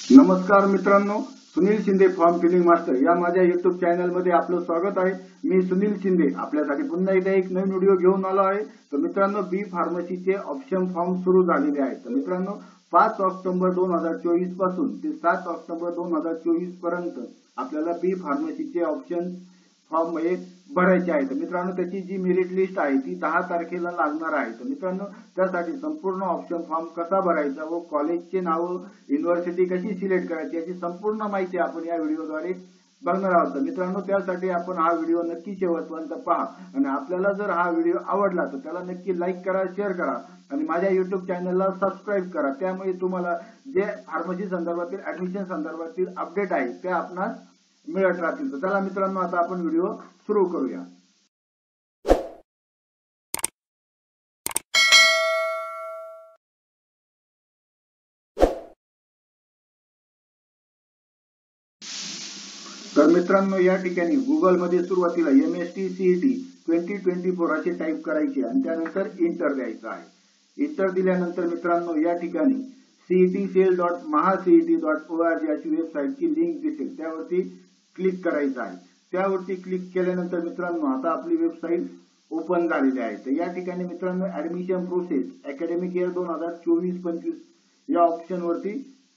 नमस्कार मित्रांनो, Sunil Shinde form filling master या माझ्या YouTube चॅनल मध्ये आपलं स्वागत आहे। मी सुनील शिंदे आपल्यासाठी पुन्हा एकदा एक नवीन व्हिडिओ घेऊन आलो आहे। तर मित्रांनो, बी फार्मसीचे ऑप्शन फॉर्म सुरू झालेले आहेत। तर मित्रांनो, 5 ऑक्टोबर 2024 पासून ते 7 ऑक्टोबर 2024 पर्यंत आपल्याला बी फार्मसीचे ऑप्शन फॉर्म भरायचे आहे। तर मित्रांनो, त्याची जी मेरिट लिस्ट आहे ती 10 तारखेला लागणार आहे। तर मित्रांनो, त्यासाठी संपूर्ण ऑप्शन फॉर्म कसा भरायचा व कॉलेजचे नाव, युनिव्हर्सिटी कशी सिलेक्ट करायची याची संपूर्ण माहिती आपण या व्हिडिओद्वारे बघणार आहोत। तर मित्रांनो, त्यासाठी आपण हा व्हिडिओ नक्की शेवटपर्यंत पहा आणि आपल्याला जर हा व्हिडिओ आवडला तर त्याला नक्की लाईक करा, शेअर करा आणि माझ्या YouTube चॅनलला सबस्क्राईब करा। त्यामुळे तुम्हाला जे फार्मसी संदर्भातील ऍडमिशन संदर्भातील अपडेट आहे ते आपणास मिळत राहतील। तर चला मित्रांनो, आता आपण व्हिडिओ सुरू करूया। तर मित्रांनो, या ठिकाणी गुगल मध्ये सुरुवातीला MST CET 2024 असे टाइप करायचे आणि त्यानंतर इंटर द्यायचं आहे। इंटर दिल्यानंतर मित्रांनो, या ठिकाणी cetfail.mahacet.org अशी वेबसाईटची लिंक दिसेल, त्यावरती क्लिक करायचं आहे। त्यावरती क्लिक केल्यानंतर मित्रांनो, आता आपली वेबसाईट ओपन झालेली आहे। तर या ठिकाणी मित्रांनो, ऍडमिशन प्रोसेस अकॅडमिक इयर 2024-25 या ऑप्शन वरती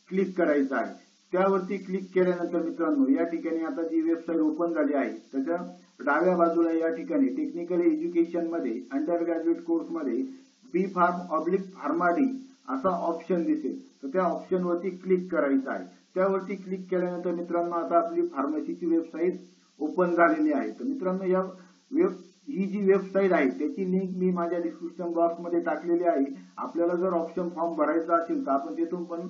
क्लिक करायचं आहे। त्यावरती क्लिक केल्यानंतर मित्रांनो, या ठिकाणी आता जी वेबसाईट ओपन झाली आहे त्याच्या डाव्या बाजूला या ठिकाणी टेक्निकल एज्युकेशन मध्ये अंडर ग्रॅज्युएट कोर्स मध्ये बी फार्म/फार्मा-डी असा ऑप्शन दिसेल। तर त्या ऑप्शन वरती क्लिक करायचं आहे। त्यावरती क्लिक केल्यानंतर मित्रांनो, आता आपली फार्मसीची वेबसाईट ओपन झालेली आहे। तर मित्रांनो, ही जी वेबसाईट आहे त्याची लिंक मी माझ्या डिस्क्रिप्शन बॉक्स मध्ये टाकलेली आहे। आपल्याला जर ऑप्शन फॉर्म भरायचा असेल तर आपण तिथून पण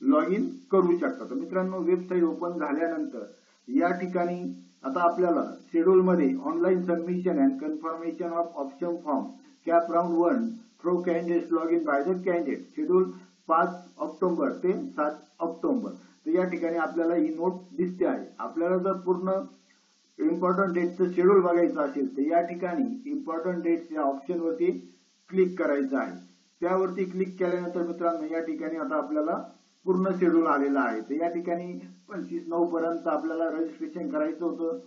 लॉग इन करू शकता। तर मित्रांनो, वेबसाईट ओपन झाल्यानंतर या ठिकाणी आता आपल्याला शेड्यूल मध्ये online submission and confirmation of option form CAP round 1 through candidates log in by the candidate schedule 5 October ते 7 ऑक्टोबर। तर या ठिकाणी आपल्याला ही नोट दिसते आहे। आपल्याला जर पूर्ण इम्पॉर्टंट डेटचं शेड्यूल बघायचं असेल तर या ठिकाणी इम्पॉर्टंट डेट्स या ऑप्शन वरती क्लिक करायचं आहे। त्यावरती क्लिक केल्यानंतर मित्रांनो, या ठिकाणी आता आपल्याला पूर्ण शेड्यूल आलेला आहे। तर या ठिकाणी 25/9 पर्यंत आपल्याला रजिस्ट्रेशन करायचं होतं,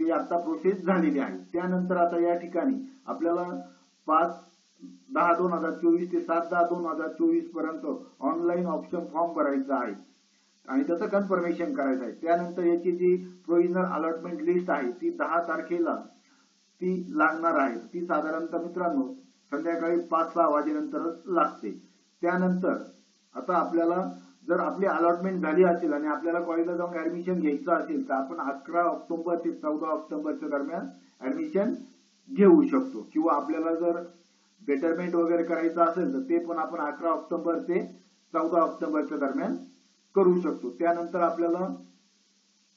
ते आता प्रोसेस झालेली आहे। त्यानंतर आता या ठिकाणी आपल्याला 5/10/2024 ते 7/10/2024 पर्यंत ऑनलाईन ऑप्शन फॉर्म भरायचा आहे आणि त्याचं कन्फर्मेशन करायचं आहे। त्यानंतर याची जी प्रोव्हिजनल अलॉटमेंट लिस्ट आहे ती 10 तारखेला ती लागणार आहे। ती साधारणतः मित्रांनो संध्याकाळी 5-6 वाजेनंतरच लागते। त्यानंतर आता आपल्याला जर आपली अलॉटमेंट झाली असेल आणि आपल्याला कॉलेजला जाऊन ऍडमिशन घ्यायचं असेल तर आपण 11 ऑक्टोबर ते 14 ऑक्टोबरच्या दरम्यान ऍडमिशन घेऊ शकतो किंवा आपल्याला जर बेटरमेंट वगैरे करायचं असेल तर ते पण आपण 11 ऑक्टोबर ते 14 ऑक्टोबरच्या दरम्यान करू शकतो। त्यानंतर आपल्याला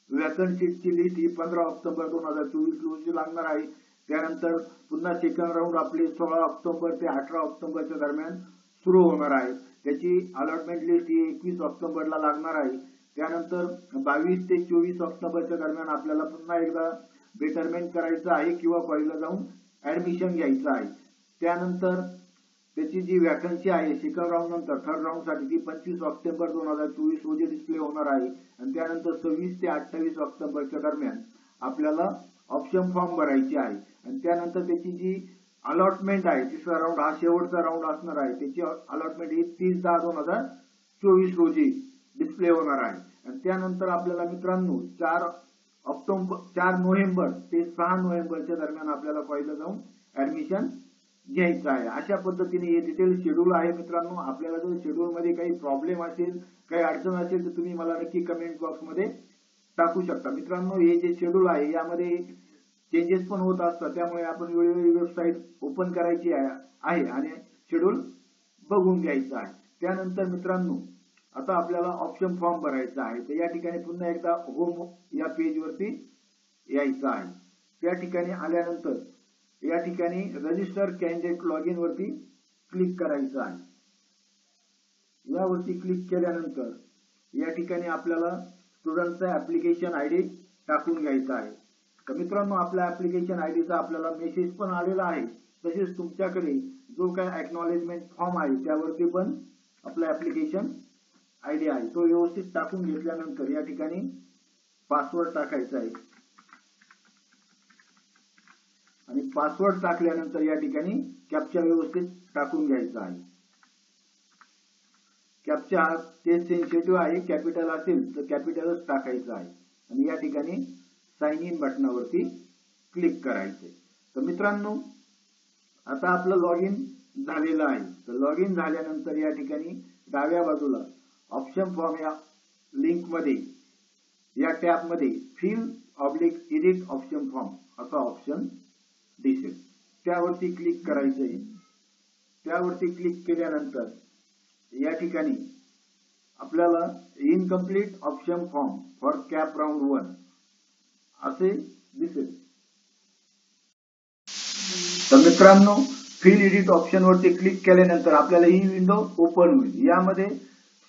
वॅकंट सीटची लिस्ट ही 15 ऑक्टोबर 2024 रोजी लागणार आहे। त्यानंतर पुन्हा सेकंड राऊंड आपले 16 ऑक्टोबर ते 18 ऑक्टोबरच्या दरम्यान सुरू होणार आहे। त्याची अलॉटमेंट लिस्ट ही 21 ऑक्टोबरला लागणार आहे। त्यानंतर 22 ते 24 ऑक्टोबरच्या दरम्यान आपल्याला पुन्हा एकदा बेटरमेंट करायचं आहे किंवा कॉलेजला जाऊन ऍडमिशन घ्यायचं आहे। त्यानंतर त्याची जी वॅकन्सी आहे सेकंड राऊंड नंतर थर्ड राऊंड साठी ती 25 ऑक्टोबर 2024 रोजी डिस्प्ले होणार आहे आणि त्यानंतर 26 ते 28 ऑक्टोबरच्या दरम्यान आपल्याला ऑप्शन फॉर्म भरायचे आहे आणि त्यानंतर त्याची जी अलॉटमेंट आहे तिसरा राऊंड हा शेवटचा राऊंड असणार आहे। त्याची अलॉटमेंट ही 30/10/2024 रोजी डिस्प्ले होणार आहे आणि त्यानंतर आपल्याला मित्रांनो 4 नोव्हेंबर ते 6 नोव्हेंबरच्या दरम्यान आपल्याला कॉलेजला जाऊन ऍडमिशन घ्यायचं आहे। अशा पद्धतीने हे डिटेल शेड्यूल आहे मित्रांनो। आपल्याला जर शेड्यूल मध्ये काही प्रॉब्लेम असेल, काही अडचण असेल तर तुम्ही मला नक्की कमेंट बॉक्स मध्ये टाकू शकता। मित्रांनो, हे जे शेड्यूल आहे यामध्ये चेंजेस पण होत असतात, त्यामुळे आपण वेळोवेळी वेबसाईट ओपन करायची आहे आणि शेड्यूल बघून घ्यायचं आहे। त्यानंतर मित्रांनो, आता आपल्याला ऑप्शन फॉर्म भरायचा आहे। तर या ठिकाणी पुन्हा एकदा होम या पेज वरती यायचं आहे। त्या ठिकाणी आल्यानंतर या ठिकाणी रजिस्टर कॅन्डिडेट लॉग इन वरती क्लिक करायचं आहे। यावरती क्लिक केल्यानंतर या ठिकाणी आपल्याला स्टुडंटचा ऍप्लिकेशन आयडी टाकून घ्यायचा आहे। तर मित्रांनो, आपल्या ऍप्लिकेशन आयडीचा आपल्याला मेसेज पण आलेला आहे। तसेच तुमच्याकडे जो काही एक्नॉलेजमेंट फॉर्म आहे त्यावरती पण आपलं ऍप्लिकेशन आयडी आहे तो व्यवस्थित टाकून घेतल्यानंतर या ठिकाणी पासवर्ड टाकायचा आहे आणि पासवर्ड टाकल्यानंतर या ठिकाणी कॅप्चा व्यवस्थित टाकून घ्यायचा आहे। कॅप्चा हा केस सेन्सिटिव्ह आहे, कॅपिटल असेल तर कॅपिटलच टाकायचं आहे आणि या ठिकाणी साइन इन बटनावरती क्लिक करायचे। तर मित्रांनो आता आपलं लॉग इन झालेलं आहे। तर लॉग इन झाल्यानंतर या ठिकाणी डाव्या बाजूला ऑप्शन फॉर्म या लिंक मध्ये या टॅब मध्ये फिल/एडिट ऑप्शन फॉर्म असा ऑप्शन दिसेल, त्यावरती क्लिक करायचं आहे। त्यावरती क्लिक केल्यानंतर या ठिकाणी आपल्याला incomplete option form for cap round 1 असे दिसेल। तर मित्रांनो फिल एडिट ऑप्शन वरती क्लिक केल्यानंतर आपल्याला ही विंडो ओपन होईल। यामध्ये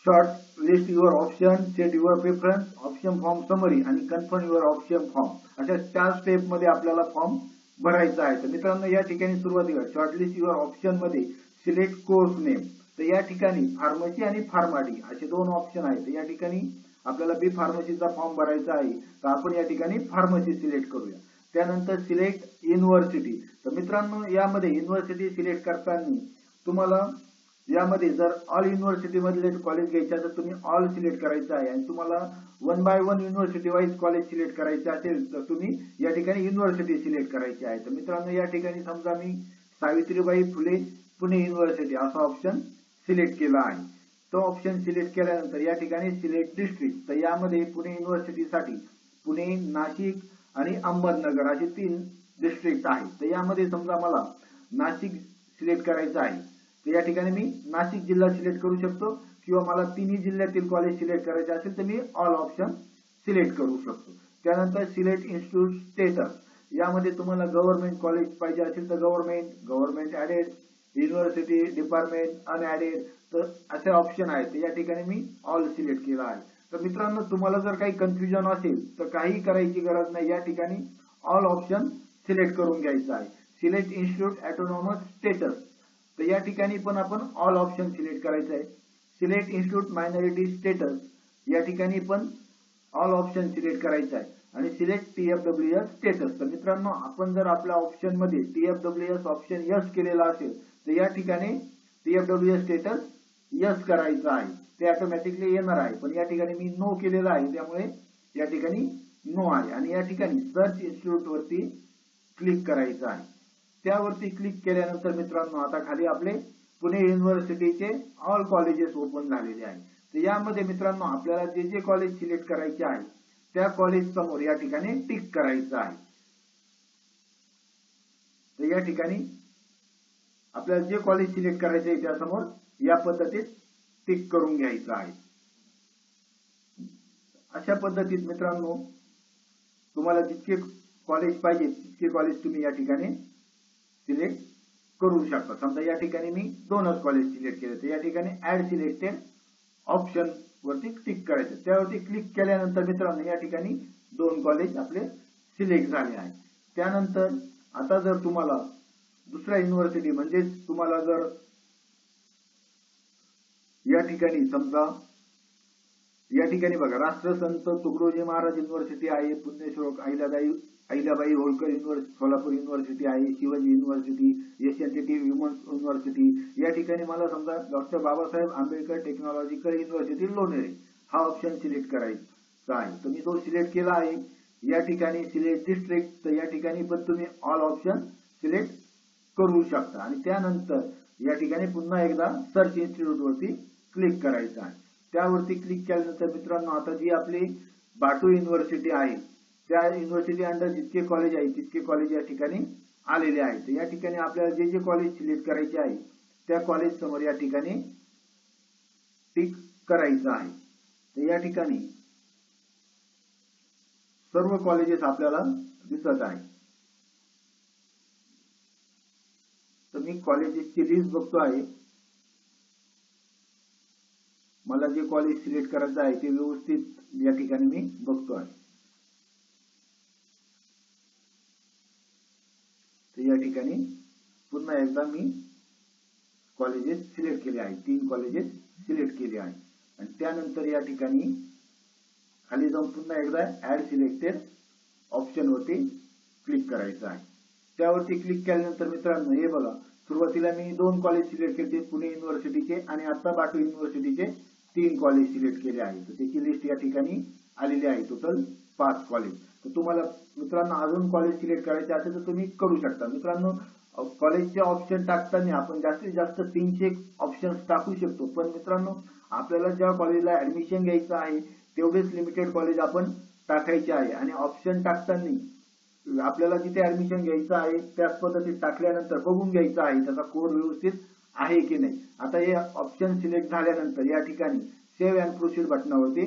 short list your option, set your preference, option form summary आणि कन्फर्म युअर ऑप्शन फॉर्म अशा 4 स्टेप मध्ये आपल्याला फॉर्म भरायचा आहे। तर मित्रांनो या ठिकाणी सुरुवातीला शॉर्टलिस्ट युअर ऑप्शन मध्ये सिलेक्ट कोर्स नेम, तर या ठिकाणी फार्मसी आणि फार्माडी असे 2 ऑप्शन आहेत। या ठिकाणी आपल्याला बी फार्मसीचा फॉर्म भरायचा आहे, तर आपण या ठिकाणी फार्मसी सिलेक्ट करूया। त्यानंतर सिलेक्ट युनिव्हर्सिटी, तर मित्रांनो यामध्ये युनिव्हर्सिटी सिलेक्ट करताना तुम्हाला यामध्ये जर ऑल युनिव्हर्सिटी मधले कॉलेज घ्यायचे तर तुम्ही ऑल सिलेक्ट करायचं आहे आणि तुम्हाला 1 by 1 university wise college select करायचे असेल तर तुम्ही या ठिकाणी युनिव्हर्सिटी सिलेक्ट करायची आहे। तर मित्रांनो या ठिकाणी समजा मी सावित्रीबाई फुले पुणे युनिव्हर्सिटी असा ऑप्शन सिलेक्ट केला आहे। तो ऑप्शन सिलेक्ट केल्यानंतर या ठिकाणी सिलेक्ट डिस्ट्रिक्ट, तर यामध्ये पुणे युनिव्हर्सिटीसाठी पुणे, नाशिक आणि अहमदनगर असे 3 डिस्ट्रिक्ट आहेत। तर यामध्ये समजा मला नाशिक सिलेक्ट करायचं आहे, तर या ठिकाणी मी नाशिक जिल्हा सिलेक्ट करू शकतो किंवा मला तिन्ही जिल्ह्यातील कॉलेज सिलेक्ट करायचे असेल तर मी ऑल ऑप्शन सिलेक्ट करू शकतो। त्यानंतर सिलेक्ट इन्स्टिट्यूट स्टेटस, यामध्ये तुम्हाला गव्हर्नमेंट कॉलेज पाहिजे असेल तर government added, university department unaided, तर असे ऑप्शन आहेत। या ठिकाणी मी ऑल सिलेक्ट केला आहे। तर मित्रांनो तुम्हाला जर काही कन्फ्युजन असेल तर काही करायची गरज नाही, या ठिकाणी ऑल ऑप्शन सिलेक्ट करून घ्यायचा आहे। सिलेक्ट इन्स्टिट्यूट ऑटोनॉमस स्टेटस, तर या ठिकाणी पण आपण ऑल ऑप्शन सिलेक्ट करायचं आहे। सिलेक्ट इन्स्टिट्यूट मायनॉरिटी स्टेटस, या ठिकाणी पण ऑल ऑप्शन सिलेक्ट करायचं आहे आणि सिलेक्ट TFWS स्टेटस, तर मित्रांनो आपण जर आपल्या ऑप्शन मध्ये TFWS ऑप्शन यस केलेला असेल तर या ठिकाणी TFWS स्टेटस यस करायचं आहे, ते ऑटोमॅटिकली येणार आहे। पण या ठिकाणी मी नो केलेला आहे त्यामुळे या ठिकाणी नो आहे आणि या ठिकाणी सर्च इन्स्टिट्यूट वरती क्लिक करायचं आहे। त्यावरती क्लिक केल्यानंतर मित्रांनो आता खाली आपले पुणे युनिव्हर्सिटीचे ऑल कॉलेजेस ओपन झालेले आहेत। तर यामध्ये मित्रांनो आपल्याला जे जे कॉलेज सिलेक्ट करायचे आहे त्या कॉलेज समोर या ठिकाणी टिक करायचं आहे। तर या ठिकाणी आपल्याला जे कॉलेज सिलेक्ट करायचे आहे त्यासमोर या पद्धतीत टिक करून घ्यायचं आहे। अशा पद्धतीत मित्रांनो तुम्हाला जितके कॉलेज पाहिजे तितके कॉलेज तुम्ही या ठिकाणी सिलेक्ट करू शकता। समजा या ठिकाणी मी 2च कॉलेज सिलेक्ट केले तर या ठिकाणी ऍड सिलेक्टेड ऑप्शन वरती क्लिक करायचं। त्यावरती क्लिक केल्यानंतर मित्रांनो या ठिकाणी 2 कॉलेज आपले सिलेक्ट झाले आहे। त्यानंतर आता जर तुम्हाला दुसऱ्या युनिव्हर्सिटी म्हणजे तुम्हाला जर या ठिकाणी समजा या ठिकाणी बघा राष्ट्रसंत तुकडोजी महाराज युनिव्हर्सिटी आहे, पुण्यश्लोक अहिल्याबाई होळकर युनिव्हर्सिटी सोलापूर युनिव्हर्सिटी आहे, शिवाजी युनिव्हर्सिटी, एसएनटीटी विमन्स युनिव्हर्सिटी, या ठिकाणी मला समजा doctor Babasaheb Ambedkar technological university Lonere हा ऑप्शन सिलेक्ट करायचा आहे। तर मी तो सिलेक्ट केला आहे। या ठिकाणी सिलेक्ट डिस्ट्रिक्ट, तर या ठिकाणी पण तुम्ही ऑल ऑप्शन सिलेक्ट करू शकता आणि त्यानंतर या ठिकाणी पुन्हा एकदा सर्च इन्स्टिट्यूट वरती क्लिक करायचं आहे। त्यावरती क्लिक केल्यानंतर मित्रांनो आता जी आपली बाटू युनिव्हर्सिटी आहे त्या युनिव्हर्सिटी अंडर जितके कॉलेज आहे तितके कॉलेज या ठिकाणी आलेले आहेत। या ठिकाणी आपल्याला जे जे कॉलेज सिलेक्ट करायचे आहे त्या कॉलेज समोर या ठिकाणी टिक करायचं आहे। तर या ठिकाणी सर्व कॉलेजेस आपल्याला दिसत आहे। तर मी कॉलेजेसची लिस्ट बघतो आहे, मला जे कॉलेज सिलेक्ट करायचं आहे ते व्यवस्थित या ठिकाणी मी बघतो आहे। तर या ठिकाणी पुन्हा एकदा मी कॉलेजेस सिलेक्ट केले आहेत, 3 कॉलेजेस सिलेक्ट केले आहेत आणि त्यानंतर या ठिकाणी खाली जाऊन पुन्हा एकदा ऍड सिलेक्टेड ऑप्शन वरती क्लिक करायचं आहे. त्यावरती क्लिक केल्यानंतर मित्रांनो हे बघा, सुरुवातीला मी 2 कॉलेज सिलेक्ट केले, पुणे युनिव्हर्सिटीचे आणि आता बाटू युनिव्हर्सिटीचे 3 कॉलेज सिलेक्ट केले आहे. तर त्याची लिस्ट या ठिकाणी आलेली आहे, टोटल 5 कॉलेज. तर तुम्हाला मित्रांनो अजून कॉलेज सिलेक्ट करायचे असेल तर तुम्ही करू शकता. मित्रांनो कॉलेजचे ऑप्शन टाकताना आपण जास्तीत जास्त 300 ऑप्शन्स टाकू शकतो, पण मित्रांनो आपल्याला ज्या कॉलेजला ऍडमिशन घ्यायचं आहे तेवढेच लिमिटेड कॉलेज आपण टाकायचे आहे. आणि ऑप्शन टाकताना आपल्याला जिथे ऍडमिशन घ्यायचं आहे त्याच पद्धतीत टाकल्यानंतर बघून घ्यायचं आहे त्याचा कोड व्यवस्थित आहे की नाही. आता हे ऑप्शन सिलेक्ट झाल्यानंतर या ठिकाणी सेव्ह अँड प्रोसीड बटनावरती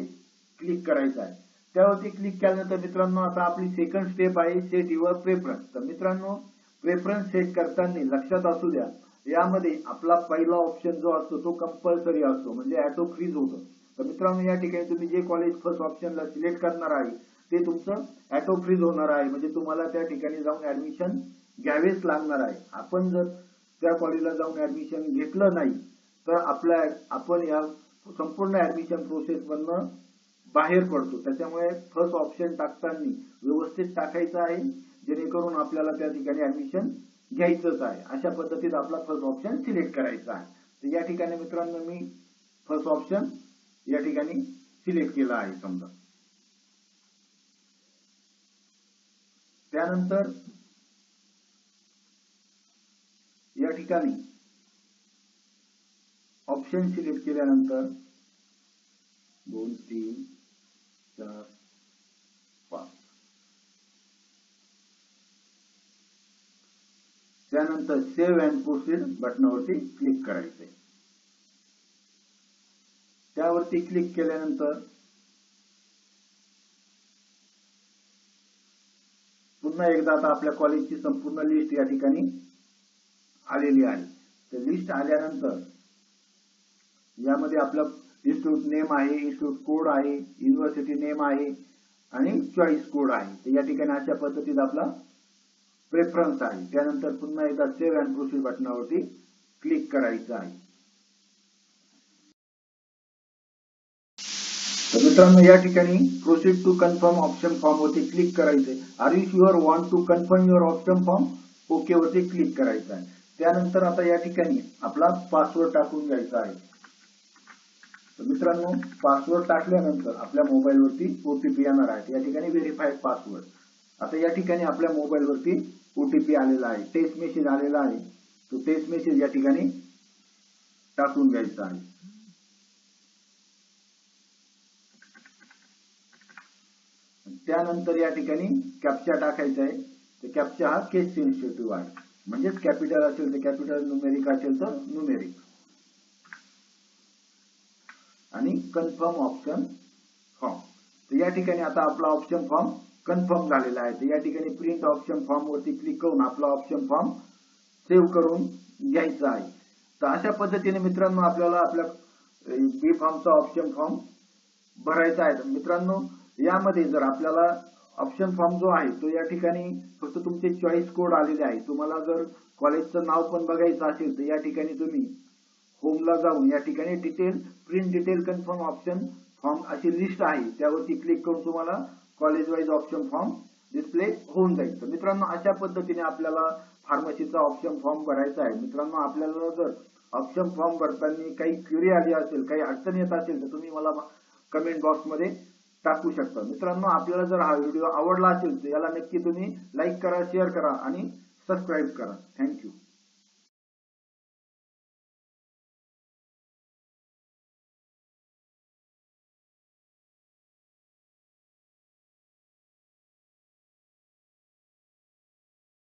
क्लिक करायचं आहे. त्यावरती क्लिक केल्यानंतर मित्रांनो आता आपली सेकंड स्टेप आहे सेट युअर प्रेफरन्स. तर मित्रांनो प्रेफरन्स सेट करताना लक्षात असू द्या, यामध्ये आपला पहिला ऑप्शन जो असतो तो कंपल्सरी असतो, म्हणजे ऑटो फ्रीज होतं. तर मित्रांनो या ठिकाणी तुम्ही जे कॉलेज फर्स्ट ऑप्शनला सिलेक्ट करणार आहे ते तुमचं ऑटो फ्रीज होणार आहे, म्हणजे तुम्हाला त्या ठिकाणी जाऊन ऍडमिशन घ्यावेच लागणार आहे. आपण जर त्या कॉलेजला जाऊन ऍडमिशन घेतलं नाही तर आपण या संपूर्ण ऍडमिशन प्रोसेस मधनं बाहेर पडतो. त्याच्यामुळे फर्स्ट ऑप्शन टाकताना व्यवस्थित टाकायचं आहे, जेणेकरून आपल्याला त्या ठिकाणी ऍडमिशन घ्यायचंच आहे. अशा पद्धतीत आपला फर्स्ट ऑप्शन सिलेक्ट करायचा आहे. तर या ठिकाणी मित्रांनो मी फर्स्ट ऑप्शन या ठिकाणी सिलेक्ट केला आहे समजा. त्यानंतर या ठिकाणी ऑप्शन सिलेक्ट केल्यानंतर 2 3 4 5 त्यानंतर सेव्ह अँड प्रोसीड बटनावरती क्लिक करायचंय. त्यावरती क्लिक केल्यानंतर पुन्हा एकदा आता आपल्या कॉलेजची संपूर्ण लिस्ट या ठिकाणी आलेली आहे. तर लिस्ट आल्यानंतर यामध्ये आपलं इन्स्टिट्यूट नेम आहे, इन्स्टिट्यूट कोड आहे, युनिव्हर्सिटी नेम आहे आणि चॉईस कोड आहे. तर या ठिकाणी अशा पद्धतीत आपला प्रेफरन्स आहे. त्यानंतर पुन्हा एकदा सेव्ह अँड प्रोसीड बटनावरती क्लिक करायचं आहे. तर मित्रांनो या ठिकाणी proceed to confirm option form वरती क्लिक करायचंय. Are you sure want to confirm your option form, okay वरती क्लिक करायचं आहे. त्यानंतर आता या ठिकाणी आपला पासवर्ड टाकून घ्यायचा आहे. तर मित्रांनो पासवर्ड टाकल्यानंतर आपल्या मोबाईल वरती ओटीपी येणार आहे. या ठिकाणी व्हेरीफाईड पासवर्ड. आता या ठिकाणी आपल्या मोबाईल वरती ओटीपी आलेला आहे, टेक्स्ट मेसेज आलेला आहे. तो टेक्स्ट मेसेज या ठिकाणी टाकून घ्यायचा आहे. त्यानंतर या ठिकाणी कॅप्चा टाकायचा आहे. तर कॅप्चा हा केस सेन्सिटिव्ह आहे, म्हणजेच कॅपिटल असेल तर कॅपिटल, न्यूमेरिक असेल तर न्यूमेरिक. आणि कन्फर्म ऑप्शन फॉर्म. तर या ठिकाणी आता आपला ऑप्शन फॉर्म कन्फर्म झालेला आहे. तर या ठिकाणी प्रिंट ऑप्शन फॉर्म वरती क्लिक करून आपला ऑप्शन फॉर्म सेव्ह करून घ्यायचा आहे. तर अशा पद्धतीने मित्रांनो आपल्याला आपल्या बी फॉर्मचा ऑप्शन फॉर्म भरायचा आहे. मित्रांनो यामध्ये जर आपल्याला ऑप्शन फॉर्म जो आहे तो या ठिकाणी फक्त तुमचे चॉईस कोड आलेले आहे. तुम्हाला जर कॉलेजचं नाव पण बघायचं असेल तर या ठिकाणी तुम्ही होमला जाऊन या ठिकाणी detail, print detail confirm option form अशी लिस्ट आहे, त्यावरती क्लिक करून तुम्हाला college wise option form display होऊन जाईल. तर मित्रांनो अशा पद्धतीने आपल्याला फार्मसीचा ऑप्शन फॉर्म भरायचा आहे. मित्रांनो आपल्याला जर ऑप्शन फॉर्म भरताना काही क्वेरी आली असेल, काही अडचण येत असेल तर तुम्ही मला कमेंट बॉक्समध्ये टाकू शकता. मित्रांनो आपल्याला जर हा व्हिडिओ आवडला असेल तर याला नक्की तुम्ही लाईक करा, शेअर करा आणि सबस्क्राईब करा. थँक्यू.